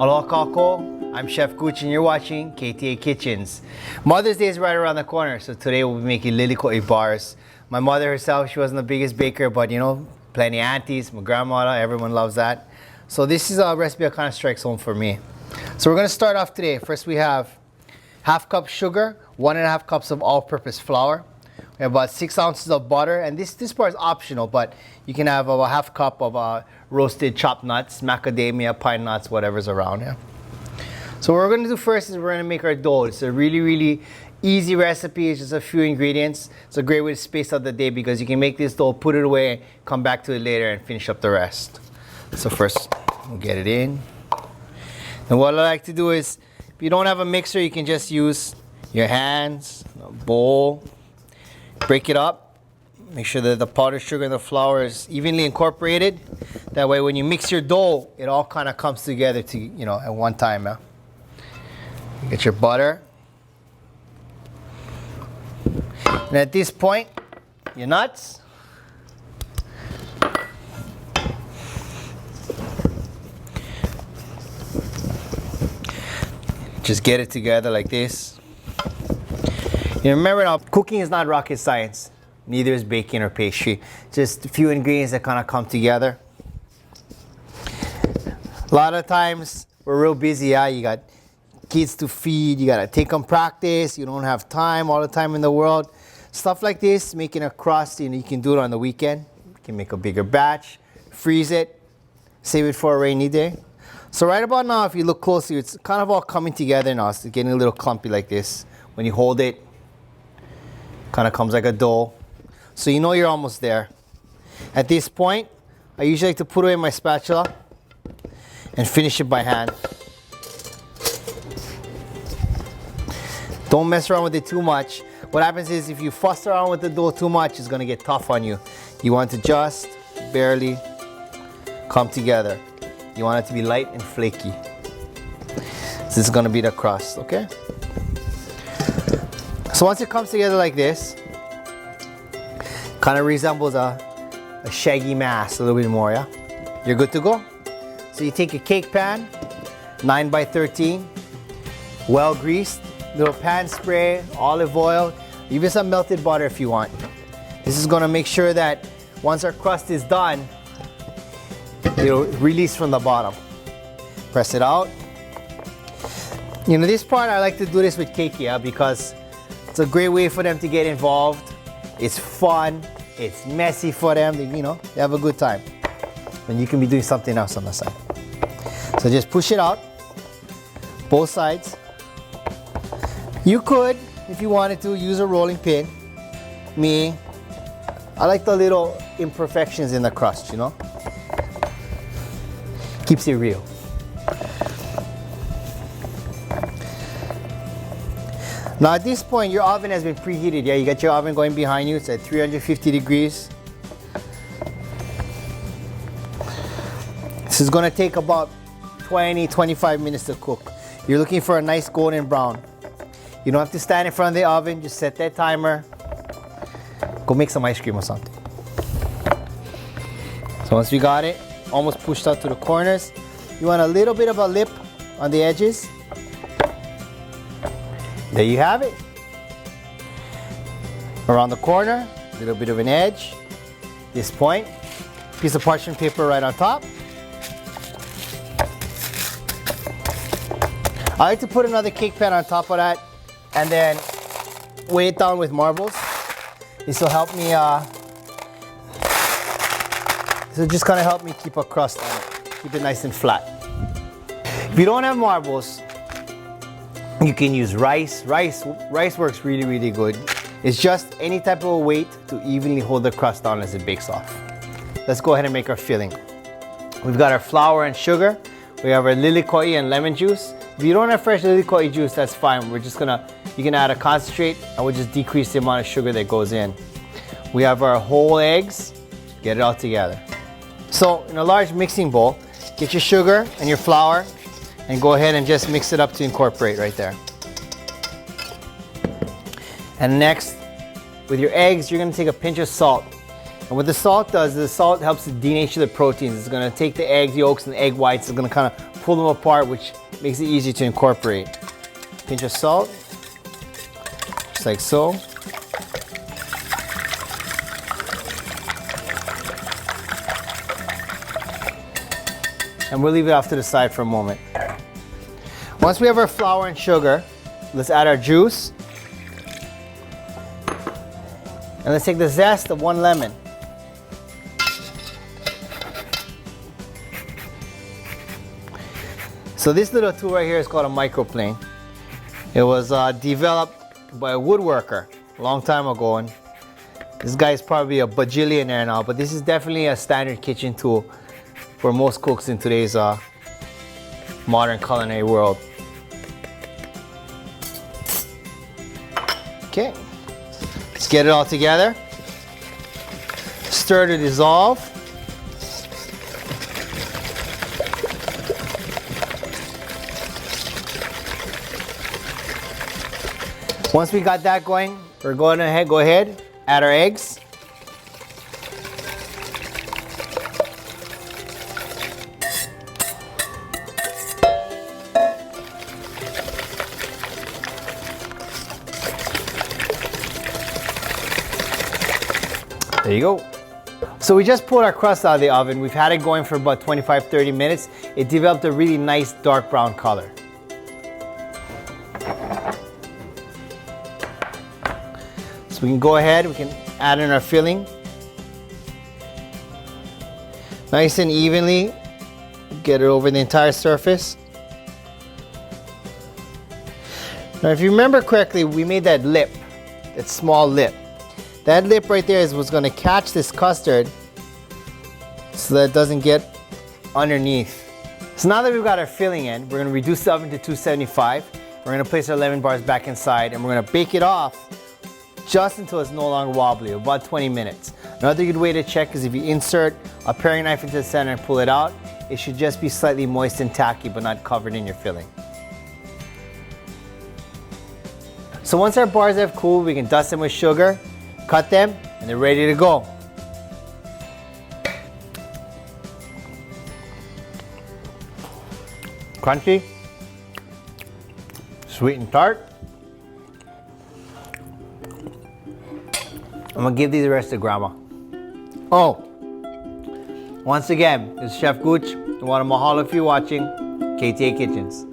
Aloha kako, I'm Chef Gooch and you're watching KTA Kitchens. Mother's Day is right around the corner, so today we'll be making Liliko'i bars. My mother herself, she wasn't the biggest baker, but you know, plenty of aunties, my grandmother, everyone loves that. So this is a recipe that kind of strikes home for me. So we're gonna start off today. First we have half cup sugar, 1.5 cups of all-purpose flour. We have about 6 ounces of butter, and this part is optional, but you can have about half cup of roasted chopped nuts, macadamia, pine nuts, whatever's around here. So what we're gonna do first is we're gonna make our dough. It's a really easy recipe. It's just a few ingredients. It's a great way to space out the day because you can make this dough, put it away, come back to it later and finish up the rest. So first, we'll get it in. And what I like to do is, if you don't have a mixer, you can just use your hands, a bowl, break it up. Make sure that the powdered sugar and the flour is evenly incorporated. That way when you mix your dough, it all kind of comes together to, you know, at one time. You get your butter. And at this point, your nuts. Just get it together like this. You remember now, cooking is not rocket science. Neither is baking or pastry. Just a few ingredients that kind of come together. A lot of times, we're real busy, yeah? You got kids to feed, you gotta take them practice, you don't have time all the time in the world. Stuff like this, making a crust, you know, you can do it on the weekend. You can make a bigger batch, freeze it, save it for a rainy day. So right about now, if you look closely, it's kind of all coming together now. It's getting a little clumpy like this. When you hold it, kind of comes like a dough. So you know you're almost there. At this point, I usually like to put away my spatula and finish it by hand. Don't mess around with it too much. What happens is if you fuss around with the dough too much, it's gonna get tough on you. You want to just barely come together. You want it to be light and flaky. This is gonna be the crust, okay? So once it comes together like this, kind of resembles a shaggy mass a little bit more, yeah? You're good to go? So you take a cake pan, 9 by 13, well greased, little pan spray, olive oil, even some melted butter if you want. This is gonna make sure that once our crust is done, it'll release from the bottom. Press it out. You know, this part I like to do this with keiki, yeah, because it's a great way for them to get involved. It's fun, it's messy for them, you know, they have a good time. And you can be doing something else on the side. So just push it out, both sides. You could, if you wanted to, use a rolling pin. Me, I like the little imperfections in the crust, you know? Keeps it real. Now at this point, your oven has been preheated. Yeah, you got your oven going behind you. It's at 350 degrees. This is gonna take about 20-25 minutes to cook. You're looking for a nice golden brown. You don't have to stand in front of the oven, just set that timer. Go make some ice cream or something. So once you got it, almost pushed out to the corners, you want a little bit of a lip on the edges. There you have it. Around the corner, a little bit of an edge. This point, piece of parchment paper right on top. I like to put another cake pan on top of that and then weigh it down with marbles. This will help me, this will just kind of help me keep a crust on it, keep it nice and flat. If you don't have marbles, you can use rice. Rice works really good. It's just any type of weight to evenly hold the crust down as it bakes off. Let's go ahead and make our filling. We've got our flour and sugar. We have our lilikoi and lemon juice. If you don't have fresh lilikoi juice, that's fine. We're just gonna, you can add a concentrate. I would just decrease the amount of sugar that goes in. We have our whole eggs. Get it all together. So in a large mixing bowl, get your sugar and your flour and go ahead and just mix it up to incorporate right there. And next, with your eggs, you're gonna take a pinch of salt. And what the salt does is the salt helps to denature the proteins. It's gonna take the egg yolks and the egg whites, it's gonna kind of pull them apart, which makes it easy to incorporate. Pinch of salt, just like so. And we'll leave it off to the side for a moment. Once we have our flour and sugar, let's add our juice. And let's take the zest of 1 lemon. So this little tool right here is called a microplane. It was developed by a woodworker a long time ago, and this guy is probably a bajillionaire now, but this is definitely a standard kitchen tool for most cooks in today's modern culinary world. Okay, let's get it all together. Stir to dissolve. Once we got that going, we're going to go ahead, add our eggs. There you go. So we just pulled our crust out of the oven. We've had it going for about 25-30 minutes. It developed a really nice dark brown color. So we can go ahead, we can add in our filling. Nice and evenly, get it over the entire surface. Now if you remember correctly, we made that lip, that small lip. That lip right there is what's going to catch this custard so that it doesn't get underneath. So now that we've got our filling in, we're going to reduce the oven to 275. We're going to place our lemon bars back inside and we're going to bake it off just until it's no longer wobbly, about 20 minutes. Another good way to check is if you insert a paring knife into the center and pull it out, it should just be slightly moist and tacky but not covered in your filling. So once our bars have cooled, we can dust them with sugar, cut them, and they're ready to go. Crunchy, sweet and tart. I'm gonna give these the rest to Grandma. Oh, once again, this is Chef Gooch. I want to mahalo if you're watching KTA Kitchens.